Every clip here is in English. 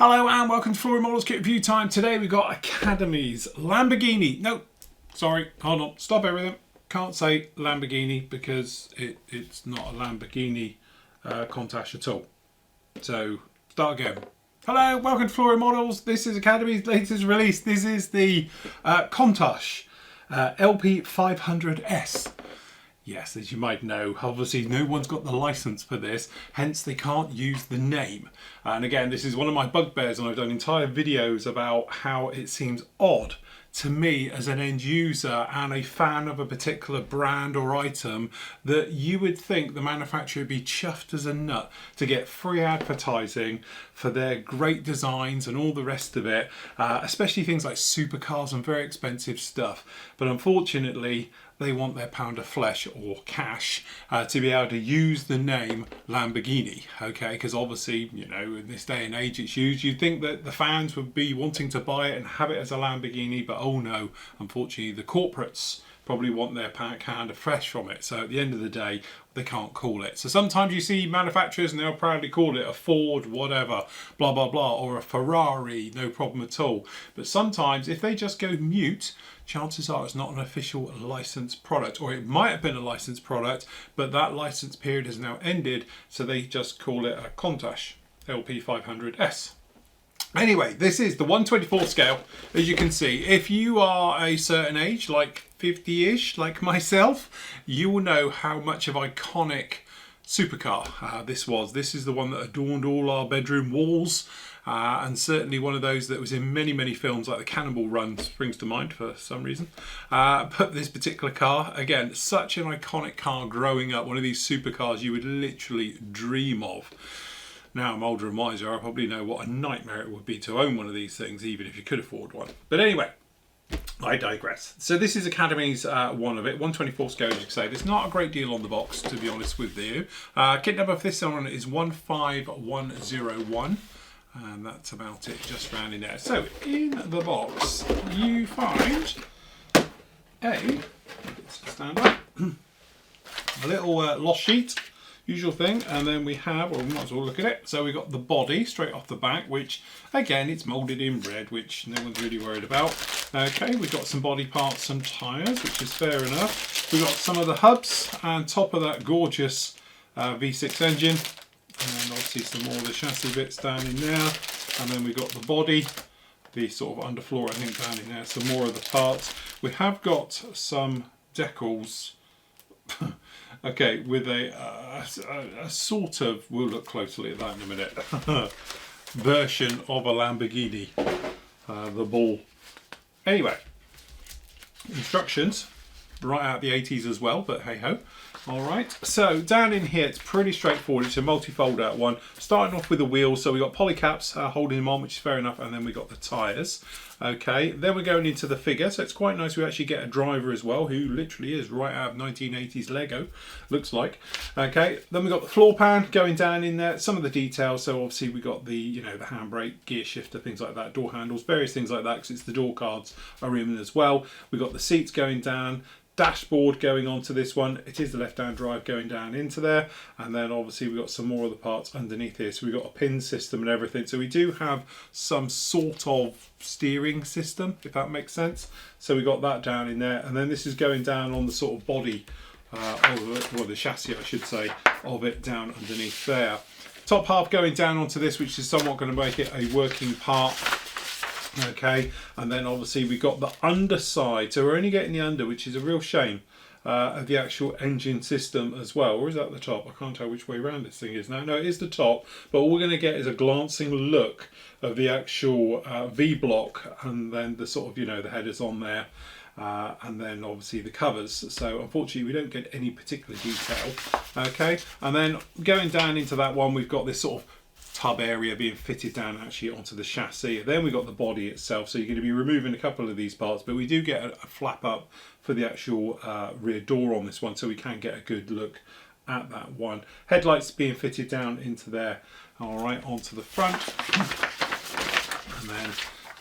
Hello and welcome to Flory Models Kit Review Time. Today we've got Academy's Lamborghini. No, sorry, hold on, stop everything. Can't say Lamborghini because it's not a Lamborghini Countach at all. So, start again. Hello, welcome to Flory Models. This is Academy's latest release. This is the Countach LP500S. Yes, as you might know, obviously no one's got the license for this, hence they can't use the name. And again, this is one of my bugbears, and I've done entire videos about how it seems odd to me as an end user and a fan of a particular brand or item that you would think the manufacturer would be chuffed as a nut to get free advertising for their great designs and all the rest of it, especially things like supercars and very expensive stuff. But unfortunately, they want their pound of flesh or cash to be able to use the name Lamborghini, okay? Because obviously, you know, in this day and age it's used. You'd think that the fans would be wanting to buy it and have it as a Lamborghini, but oh no, unfortunately the corporates probably want their pound of flesh from it. So at the end of the day, they can't call it. So sometimes you see manufacturers and they'll proudly call it a Ford, whatever, blah, blah, blah, or a Ferrari, no problem at all. But sometimes if they just go mute, chances are it's not an official licensed product, or it might have been a licensed product, but that license period has now ended. So they just call it a Countach LP500S. Anyway, this is the 1/24 scale, as you can see. If you are a certain age, like 50-ish, like myself, you will know how much of iconic supercar this was. This is the one that adorned all our bedroom walls, and certainly one of those that was in many, many films, like the Cannonball Run springs to mind for some reason. But this particular car, again, such an iconic car growing up, one of these supercars you would literally dream of. Now I'm older and wiser, I probably know what a nightmare it would be to own one of these things, even if you could afford one. But anyway, I digress. So this is Academy's one of it, 1/24 scale, as you can say. There's not a great deal on the box, to be honest with you. Kit number for this one is 15101. And that's about it, just round in there. So in the box, you find stand up, a little loss sheet. Usual thing, and then we have, well, we might as well look at it. So we've got the body straight off the back, which again, it's moulded in red, which no one's really worried about. Okay, we've got some body parts, some tyres, which is fair enough. We've got some of the hubs, and top of that gorgeous V6 engine, and then obviously some more of the chassis bits down in there. And then we've got the body, the sort of underfloor, I think, down in there, some more of the parts. We have got some decals. Okay, with a sort of, we'll look closely at that in a minute, version of a Lamborghini, the Bull. Anyway, instructions, right out of the 80s as well, but hey ho. Alright, so down in here it's pretty straightforward. It's a multi-fold out one. Starting off with the wheels, so we've got polycaps holding them on, which is fair enough, and then we've got the tyres. Okay, then we're going into the figure, so it's quite nice. We actually get a driver as well, who literally is right out of 1980s Lego, looks like. Okay, then we've got the floor pan going down in there, some of the details. So obviously we got the, you know, the handbrake, gear shifter, things like that, door handles, various things like that, because it's the door cards are in as well. We've got the seats going down, dashboard going onto this one. It is the left-hand drive going down into there, and then obviously we've got some more of the parts underneath here. So we've got a pin system and everything, so we do have some sort of steering system, if that makes sense. So we got that down in there, and then this is going down on the sort of body or the chassis, I should say, of it down underneath there. Top half going down onto this, which is somewhat going to make it a working part. Okay, and then obviously we got the underside, so we're only getting the under, which is a real shame, of the actual engine system as well. Or is that the top? I can't tell which way around this thing is now. No, it is the top, but all we're going to get is a glancing look of the actual V-block, and then the sort of, you know, the headers on there, and then obviously the covers. So unfortunately we don't get any particular detail. Okay, and then going down into that one, we've got this sort of tub area being fitted down actually onto the chassis. Then we've got the body itself, so you're going to be removing a couple of these parts, but we do get a flap up for the actual rear door on this one, so we can get a good look at that one. Headlights being fitted down into there, all right, onto the front. And then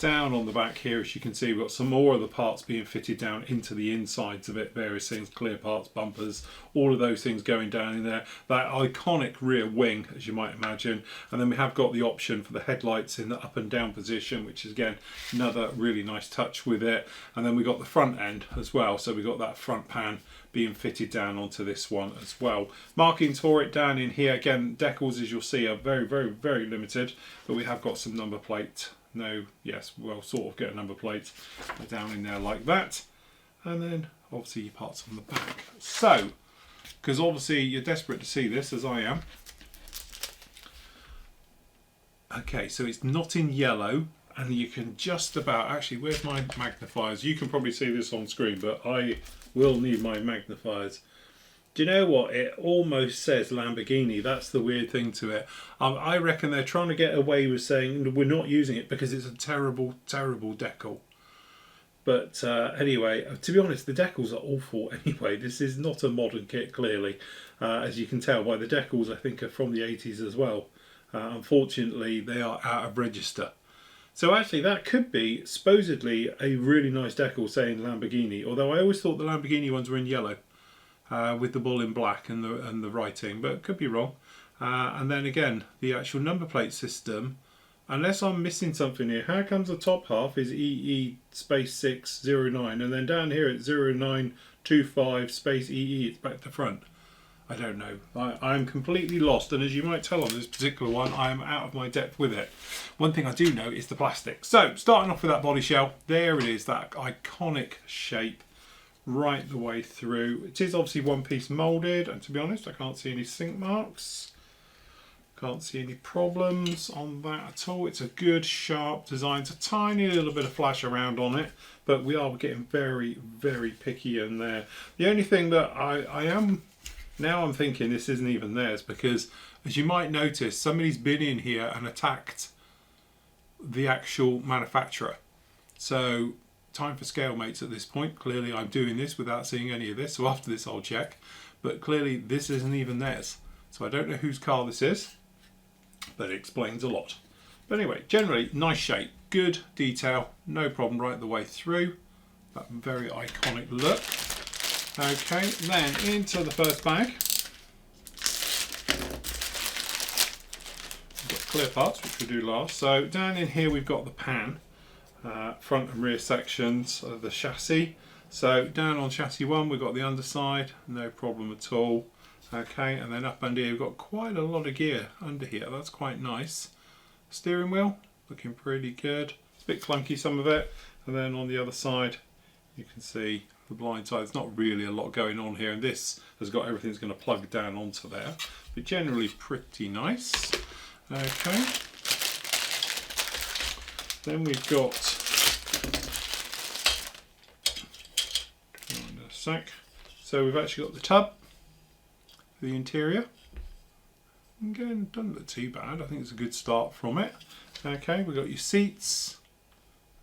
Down on the back here, as you can see, we've got some more of the parts being fitted down into the insides of it, various things, clear parts, bumpers, all of those things going down in there. That iconic rear wing, as you might imagine. And then we have got the option for the headlights in the up and down position, which is again another really nice touch with it. And then we got the front end as well, so we got that front pan being fitted down onto this one as well. Markings for it down in here, again, decals, as you'll see, are very, very, very limited, but we have got some number plate. No, yes, well, sort of get a number plate down in there like that. And then obviously your parts on the back. So, because obviously you're desperate to see this, as I am. Okay, so it's not in yellow, and you can just about, actually, where's my magnifiers? You can probably see this on screen, but I will need my magnifiers. Do you know what? It almost says Lamborghini. That's the weird thing to it. I reckon they're trying to get away with saying we're not using it because it's a terrible, terrible decal. But anyway, to be honest, the decals are awful anyway. This is not a modern kit, clearly. As you can tell by the decals, I think are from the 80s as well. Unfortunately, they are out of register. So actually, that could be supposedly a really nice decal saying Lamborghini. Although I always thought the Lamborghini ones were in yellow. With the bull in black and the writing, but could be wrong. And then again, the actual number plate system, unless I'm missing something here, how comes the top half is EE space 609 and then down here it's 0925 space EE, it's back to front? I don't know. I'm completely lost, and as you might tell on this particular one, I am out of my depth with it. One thing I do know is the plastic. So starting off with that body shell, there it is, that iconic shape. Right the way through. It is obviously one piece moulded, and to be honest, I can't see any sink marks. Can't see any problems on that at all. It's a good sharp design. It's a tiny little bit of flash around on it, but we are getting very, very picky in there. The only thing that I am now, I'm thinking this isn't even theirs, because as you might notice, somebody's been in here and attacked the actual manufacturer. So time for scale mates at this point. Clearly I'm doing this without seeing any of this, so after this I'll check, but clearly this isn't even theirs, so I don't know whose car this is, but it explains a lot. But anyway, generally nice shape, good detail, no problem right the way through, that very iconic look. Okay, then into the first bag we've got clear parts, which we'll do last. So down in here we've got the pan, front and rear sections of the chassis. So down on chassis 1 we've got the underside, no problem at all. Okay, and then up under here we've got quite a lot of gear under here, that's quite nice. Steering wheel looking pretty good, it's a bit clunky some of it, and then on the other side you can see the blind side. There's not really a lot going on here, and this has got everything that's going to plug down onto there, but generally pretty nice. Okay, then we've got, in a sec, so we've actually got the tub for the interior. Again, doesn't look too bad, I think it's a good start from it. Okay, we've got your seats,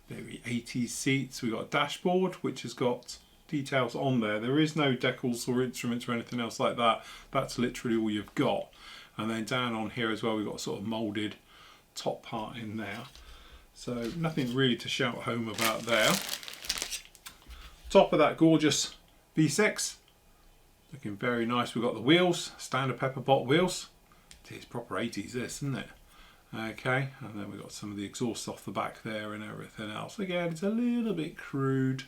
very 80s seats. We've got a dashboard which has got details on there. There is no decals or instruments or anything else like that, that's literally all you've got. And then down on here as well we've got a sort of moulded top part in there. So nothing really to shout home about there. Top of that gorgeous V6, looking very nice. We've got the wheels, standard pepper pot wheels. It's proper 80s this, isn't it? Okay, and then we've got some of the exhaust off the back there and everything else. Again, it's a little bit crude.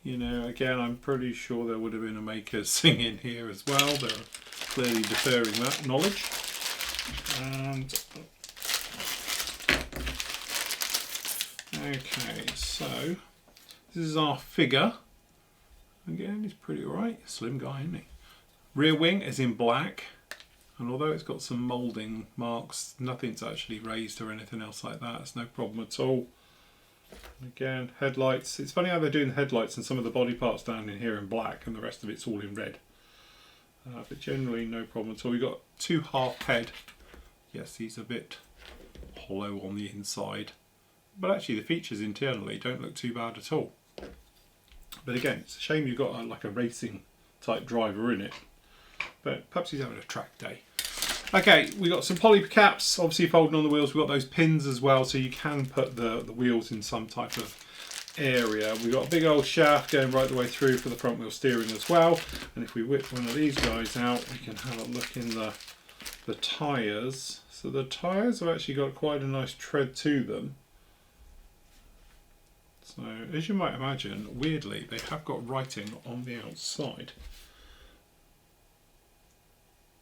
You know, again, I'm pretty sure there would have been a maker's thing in here as well. They're clearly deferring that knowledge. And okay, so this is our figure. Again, he's pretty alright. Slim guy, isn't he? Rear wing is in black, and although it's got some moulding marks, nothing's actually raised or anything else like that. It's no problem at all. Again, headlights. It's funny how they're doing the headlights and some of the body parts down in here in black and the rest of it's all in red. But generally no problem at all. We've got two half head. Yes, he's a bit hollow on the inside. But actually the features internally don't look too bad at all. But again, it's a shame you've got like a racing type driver in it. But perhaps he's having a track day. Okay, we got some poly caps, obviously folding on the wheels. We've got those pins as well, so you can put the wheels in some type of area. We've got a big old shaft going right the way through for the front wheel steering as well. And if we whip one of these guys out, we can have a look in the tyres. So the tyres have actually got quite a nice tread to them. So as you might imagine, weirdly, they have got writing on the outside.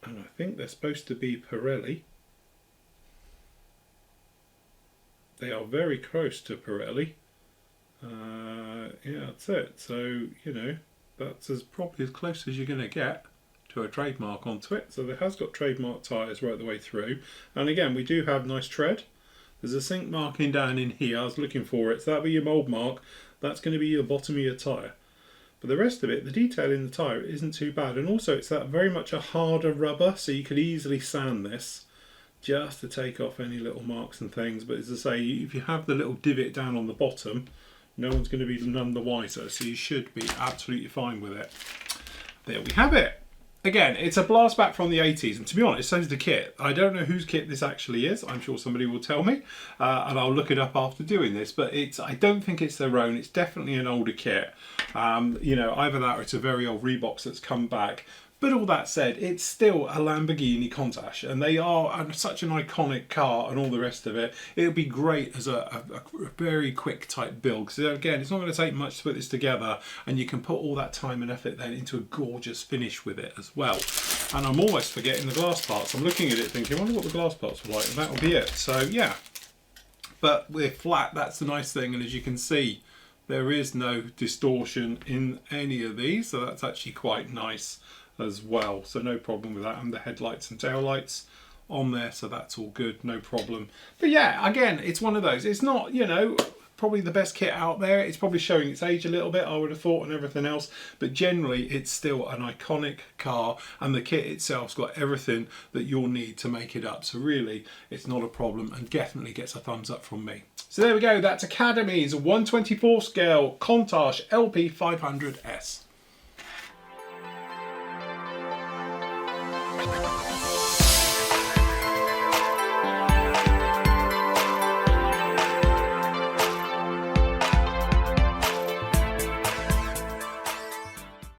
And I think they're supposed to be Pirelli. They are very close to Pirelli. Yeah, that's it. So, you know, that's probably as close as you're going to get to a trademark onto it. So it has got trademark tyres right the way through. And again, we do have nice tread. There's a sink marking down in here. I was looking for it. So that'll be your mould mark. That's going to be your bottom of your tyre. But the rest of it, the detail in the tyre isn't too bad. And also it's that very much a harder rubber, so you could easily sand this just to take off any little marks and things. But as I say, if you have the little divot down on the bottom, no one's going to be none the wiser. So you should be absolutely fine with it. There we have it. Again, it's a blast back from the 80s, and to be honest, so is the kit. I don't know whose kit this actually is. I'm sure somebody will tell me, and I'll look it up after doing this, but I don't think it's their own. It's definitely an older kit. You know, either that or it's a very old Reeboks that's come back. But all that said, it's still a Lamborghini Countach, and they are such an iconic car and all the rest of it. It would be great as a very quick type build, because again, it's not going to take much to put this together, and you can put all that time and effort then into a gorgeous finish with it as well. And I'm almost forgetting the glass parts. I'm looking at it thinking, I wonder what the glass parts were like, and that will be it. So yeah, but we're flat, that's the nice thing, and as you can see, there is no distortion in any of these, so that's actually quite nice as well, so no problem with that. And the headlights and tail lights on there, so that's all good, no problem. But yeah, again, it's one of those, it's not, you know, probably the best kit out there. It's probably showing its age a little bit, I would have thought, and everything else, but generally it's still an iconic car, and the kit itself's got everything that you'll need to make it up. So really, it's not a problem, and definitely gets a thumbs up from me. So there we go, that's Academy's 1/24 scale Countach LP500S.